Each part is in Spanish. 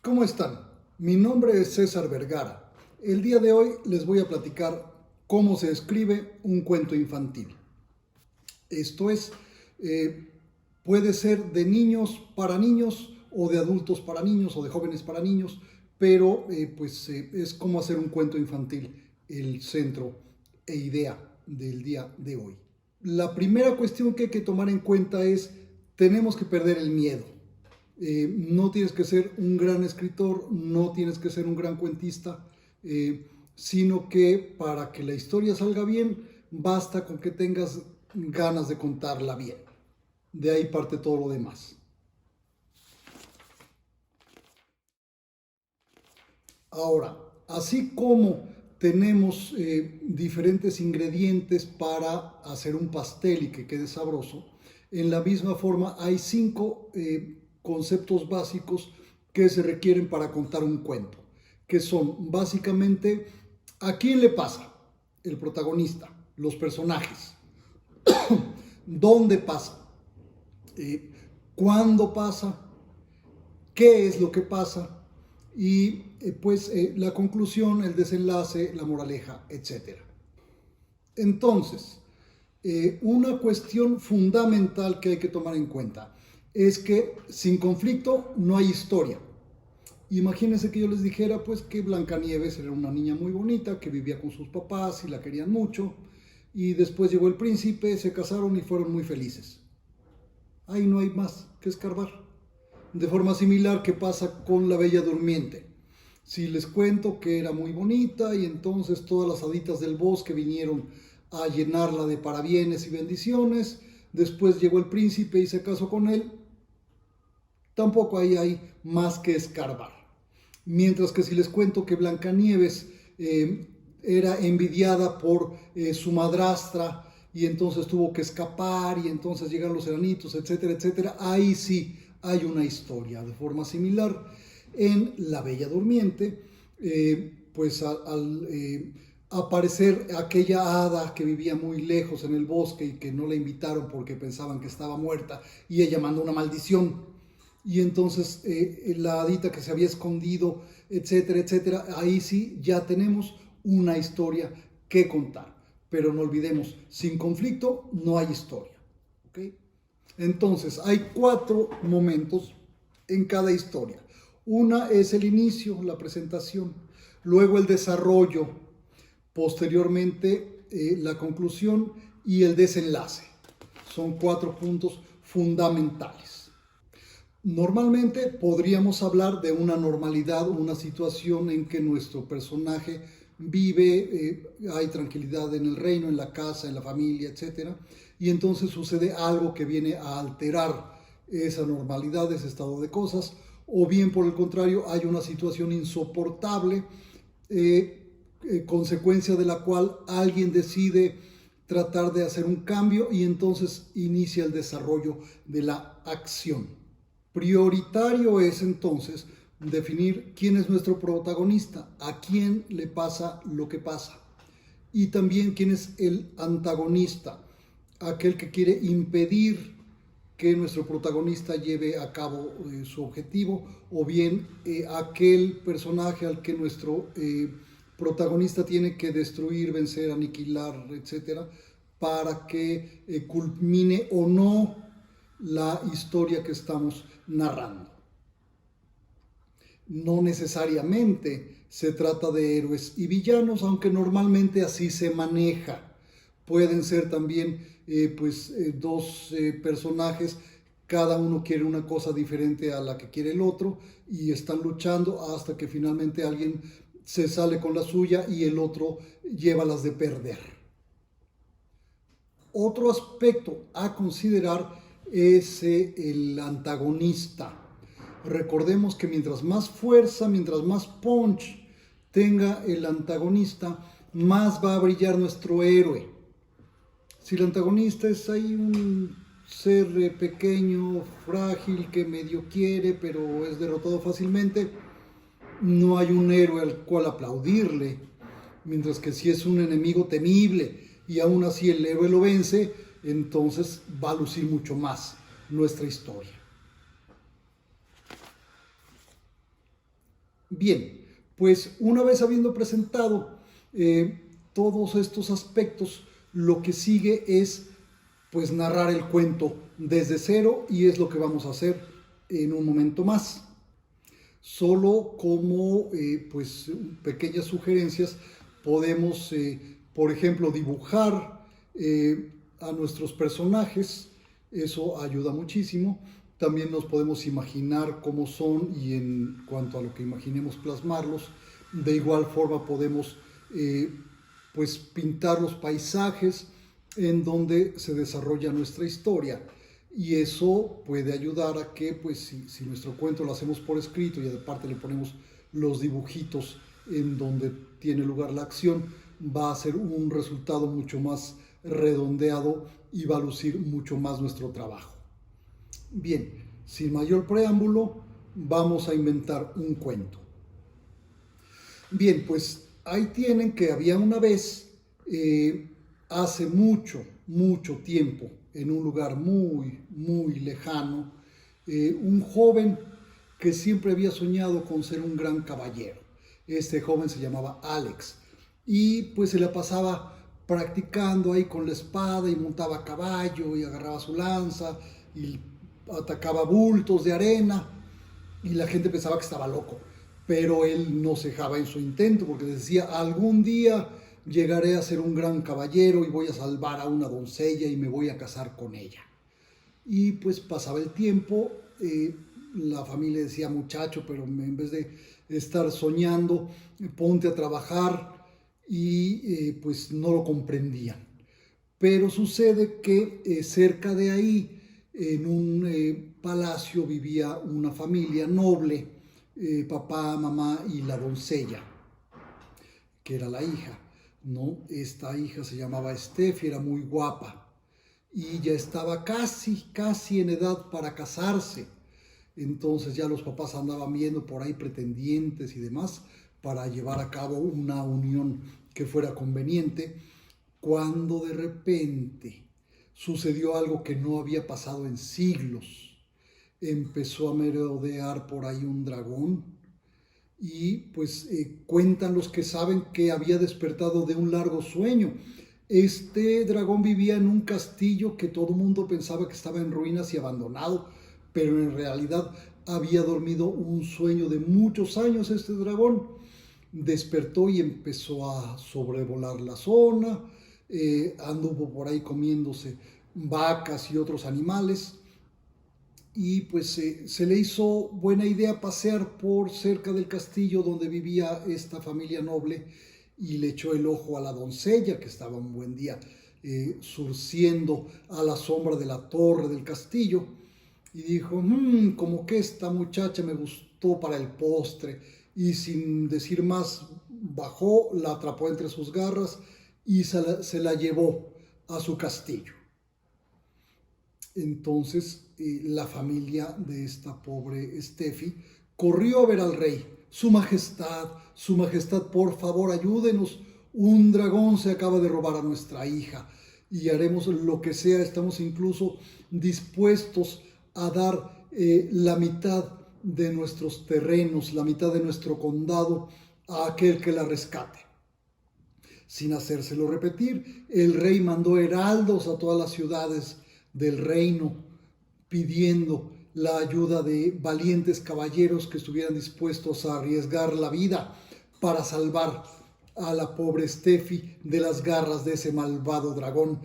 ¿Cómo están? Mi nombre es César Vergara. El día de hoy les voy a platicar cómo se escribe un cuento infantil. Esto es, eh, puede ser de niños para niños o de adultos para niños o de jóvenes para niños, pero es cómo hacer un cuento infantil el centro e idea del día de hoy. La primera cuestión que hay que tomar en cuenta es, tenemos que perder el miedo. No tienes que ser un gran escritor, no tienes que ser un gran cuentista, sino que para que la historia salga bien, basta con que tengas ganas de contarla bien. De ahí parte todo lo demás. Ahora, así como tenemos diferentes ingredientes para hacer un pastel y que quede sabroso, en la misma forma hay 5 conceptos básicos que se requieren para contar un cuento, que son básicamente a quién le pasa, el protagonista, los personajes, dónde pasa, eh, cuándo pasa, qué es lo que pasa y la conclusión, el desenlace, la moraleja, etc. Entonces, una cuestión fundamental que hay que tomar en cuenta es que sin conflicto no hay historia. Imagínense que yo les dijera pues que Blancanieves era una niña muy bonita, que vivía con sus papás y la querían mucho, y después llegó el príncipe, se casaron y fueron muy felices. Ahí no hay más que escarbar. De forma similar que pasa con la Bella Durmiente. Si les cuento que era muy bonita y entonces todas las haditas del bosque vinieron a llenarla de parabienes y bendiciones, después llegó el príncipe y se casó con él, tampoco ahí hay más que escarbar. Mientras que si les cuento que Blancanieves era envidiada por su madrastra y entonces tuvo que escapar y entonces llegan los enanitos, etcétera, etcétera, ahí sí hay una historia. De forma similar, en La Bella Durmiente, al aparecer aquella hada que vivía muy lejos en el bosque y que no la invitaron porque pensaban que estaba muerta y ella mandó una maldición, y entonces la hadita que se había escondido, etcétera, etcétera, ahí sí ya tenemos una historia que contar. Pero no olvidemos, sin conflicto no hay historia. ¿Okay? Entonces, hay 4 momentos en cada historia. Una es el inicio, la presentación, luego el desarrollo, posteriormente la conclusión y el desenlace. Son 4 puntos fundamentales. Normalmente podríamos hablar de una normalidad, una situación en que nuestro personaje vive, hay tranquilidad en el reino, en la casa, en la familia, etc. Y entonces sucede algo que viene a alterar esa normalidad, ese estado de cosas, o bien por el contrario hay una situación insoportable, consecuencia de la cual alguien decide tratar de hacer un cambio y entonces inicia el desarrollo de la acción. Prioritario es entonces definir quién es nuestro protagonista, a quién le pasa lo que pasa, y también quién es el antagonista, aquel que quiere impedir que nuestro protagonista lleve a cabo su objetivo, o bien aquel personaje al que nuestro protagonista tiene que destruir, vencer, aniquilar, etcétera, para que culmine o no la historia que estamos narrando. No necesariamente se trata de héroes y villanos, aunque normalmente así se maneja. Pueden ser también dos personajes, cada uno quiere una cosa diferente a la que quiere el otro y están luchando hasta que finalmente alguien se sale con la suya y el otro lleva las de perder. Otro aspecto a considerar es el antagonista. Recordemos que mientras más fuerza, mientras más punch tenga el antagonista, más va a brillar nuestro héroe. Si el antagonista es ahí un ser pequeño, frágil, que medio quiere, pero es derrotado fácilmente, no hay un héroe al cual aplaudirle. Mientras que si es un enemigo temible y aún así el héroe lo vence, entonces va a lucir mucho más nuestra historia. Bien, pues una vez habiendo presentado todos estos aspectos, lo que sigue es pues narrar el cuento desde cero y es lo que vamos a hacer en un momento más. Solo como pues pequeñas sugerencias podemos, por ejemplo, dibujar a nuestros personajes, eso ayuda muchísimo. También nos podemos imaginar cómo son y en cuanto a lo que imaginemos plasmarlos. De igual forma podemos pues pintar los paisajes en donde se desarrolla nuestra historia. Y eso puede ayudar a que, pues, si nuestro cuento lo hacemos por escrito y aparte le ponemos los dibujitos en donde tiene lugar la acción, va a ser un resultado mucho más redondeado y va a lucir mucho más nuestro trabajo. Bien, sin mayor preámbulo, vamos a inventar un cuento. Bien, pues ahí tienen que había una vez, hace mucho, mucho tiempo, en un lugar muy, muy lejano, un joven que siempre había soñado con ser un gran caballero. Este joven se llamaba Alex y pues se la pasaba practicando ahí con la espada y montaba a caballo y agarraba su lanza y atacaba bultos de arena y la gente pensaba que estaba loco, pero él no cejaba en su intento porque decía, algún día llegaré a ser un gran caballero y voy a salvar a una doncella y me voy a casar con ella. Y pues pasaba el tiempo, la familia decía, muchacho, pero en vez de estar soñando, ponte a trabajar y pues no lo comprendían. Pero sucede que cerca de ahí, en un palacio, vivía una familia noble, papá, mamá y la doncella, que era la hija, ¿no? Esta hija se llamaba Steffi, era muy guapa y ya estaba casi en edad para casarse. Entonces ya los papás andaban viendo por ahí pretendientes y demás para llevar a cabo una unión que fuera conveniente, cuando de repente sucedió algo que no había pasado en siglos. Empezó a merodear por ahí un dragón y pues cuentan los que saben que había despertado de un largo sueño. Este dragón vivía en un castillo que todo el mundo pensaba que estaba en ruinas y abandonado, pero en realidad había dormido un sueño de muchos años este dragón. Despertó y empezó a sobrevolar la zona, anduvo por ahí comiéndose vacas y otros animales y pues se le hizo buena idea pasear por cerca del castillo donde vivía esta familia noble y le echó el ojo a la doncella que estaba un buen día surciendo a la sombra de la torre del castillo y dijo, como que esta muchacha me gustó para el postre, y sin decir más bajó, la atrapó entre sus garras y se la llevó a su castillo. Entonces la familia de esta pobre Steffi corrió a ver al rey. Su majestad, por favor ayúdenos, un dragón se acaba de robar a nuestra hija y haremos lo que sea, estamos incluso dispuestos a dar la mitad de nuestros terrenos, la mitad de nuestro condado a aquel que la rescate. Sin hacérselo repetir, el rey mandó heraldos a todas las ciudades del reino pidiendo la ayuda de valientes caballeros que estuvieran dispuestos a arriesgar la vida para salvar a la pobre Steffi de las garras de ese malvado dragón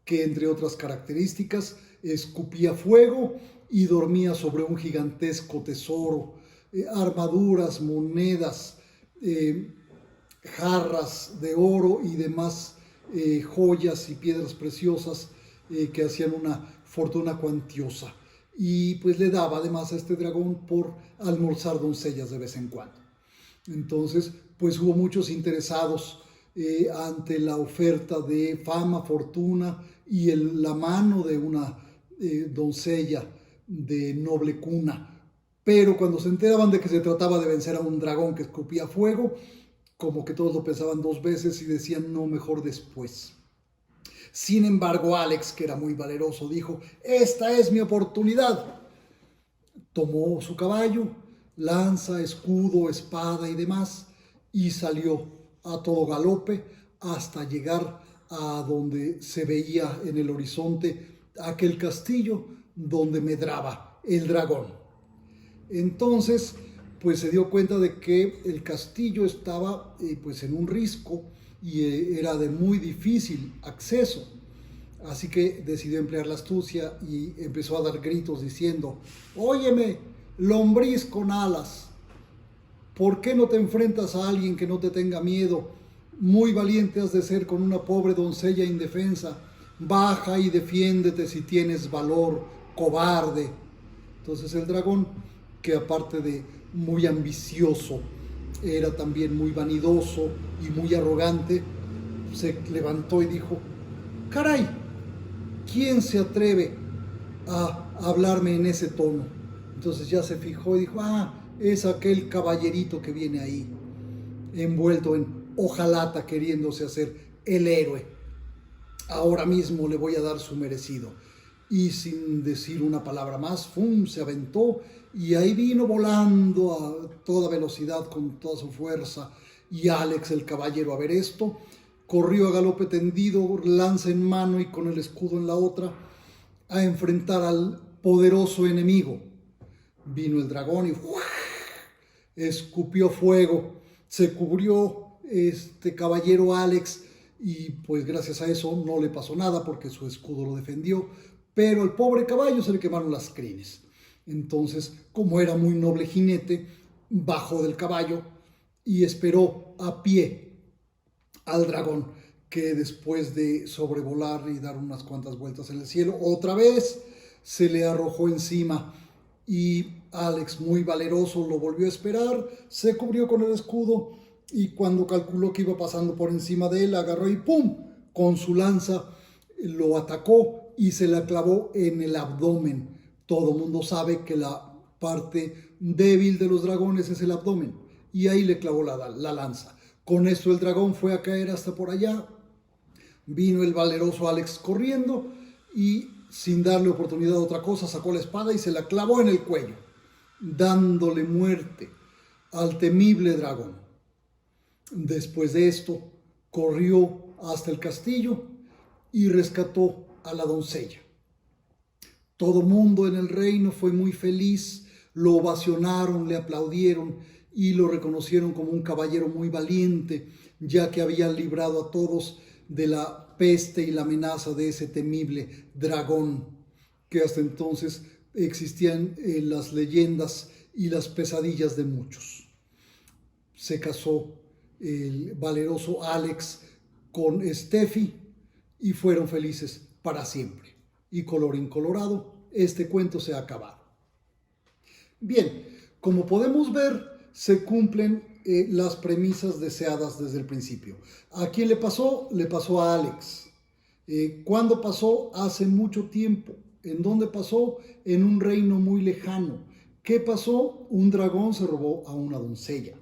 que, entre otras características, escupía fuego y dormía sobre un gigantesco tesoro, armaduras, monedas, jarras de oro y demás joyas y piedras preciosas que hacían una fortuna cuantiosa. Y pues le daba además a este dragón por almorzar doncellas de vez en cuando. Entonces, pues hubo muchos interesados ante la oferta de fama, fortuna y la mano de una doncella de noble cuna. Pero cuando se enteraban de que se trataba de vencer a un dragón que escupía fuego, como que todos lo pensaban dos veces y decían no, mejor después. Sin embargo, Alex, que era muy valeroso, dijo, esta es mi oportunidad. Tomó su caballo, lanza, escudo, espada y demás, y salió a todo galope hasta llegar a donde se veía en el horizonte aquel castillo donde medraba el dragón. Entonces, pues se dio cuenta de que el castillo estaba pues en un risco y era de muy difícil acceso. Así que decidió emplear la astucia y empezó a dar gritos diciendo: óyeme, lombriz con alas, ¿por qué no te enfrentas a alguien que no te tenga miedo? Muy valiente has de ser con una pobre doncella indefensa. Baja y defiéndete si tienes valor, cobarde. Entonces el dragón, que aparte de muy ambicioso, era también muy vanidoso y muy arrogante, se levantó y dijo: caray, ¿quién se atreve a hablarme en ese tono? Entonces ya se fijó y dijo: es aquel caballerito que viene ahí, envuelto en hojalata, queriéndose hacer el héroe. Ahora mismo le voy a dar su merecido. Y sin decir una palabra más, ¡fum!, se aventó y ahí vino volando a toda velocidad con toda su fuerza. Y Alex, el caballero, a ver esto, corrió a galope tendido, lanza en mano y con el escudo en la otra, a enfrentar al poderoso enemigo. Vino el dragón y ¡uah!, escupió fuego, se cubrió este caballero Alex y pues gracias a eso no le pasó nada porque su escudo lo defendió, pero al pobre caballo se le quemaron las crines. Entonces, como era muy noble jinete, bajó del caballo y esperó a pie al dragón, que después de sobrevolar y dar unas cuantas vueltas en el cielo, otra vez se le arrojó encima. Y Alex, muy valeroso, lo volvió a esperar, se cubrió con el escudo y cuando calculó que iba pasando por encima de él, agarró y ¡pum!, con su lanza lo atacó y se la clavó en el abdomen. Todo mundo sabe que la parte débil de los dragones es el abdomen y ahí le clavó la lanza. Con esto el dragón fue a caer hasta por allá. Vino el valeroso Alex corriendo y sin darle oportunidad a otra cosa, sacó la espada y se la clavó en el cuello, dándole muerte al temible dragón. Después de esto, corrió hasta el castillo y rescató a la doncella. Todo mundo en el reino fue muy feliz, lo ovacionaron, le aplaudieron y lo reconocieron como un caballero muy valiente, ya que había librado a todos de la peste y la amenaza de ese temible dragón, que hasta entonces existían en las leyendas y las pesadillas de muchos. Se casó el valeroso Alex con Steffi y fueron felices para siempre. Y colorín colorado, este cuento se ha acabado. Bien, como podemos ver, se cumplen las premisas deseadas desde el principio. ¿A quién le pasó? Le pasó a Alex. ¿Cuándo pasó? Hace mucho tiempo. ¿En dónde pasó? En un reino muy lejano. ¿Qué pasó? Un dragón se robó a una doncella.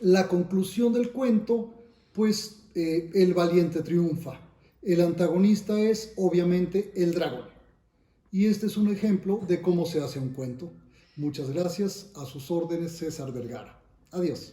La conclusión del cuento, pues el valiente triunfa. El antagonista es obviamente el dragón. Y este es un ejemplo de cómo se hace un cuento. Muchas gracias. A sus órdenes, César Vergara. Adiós.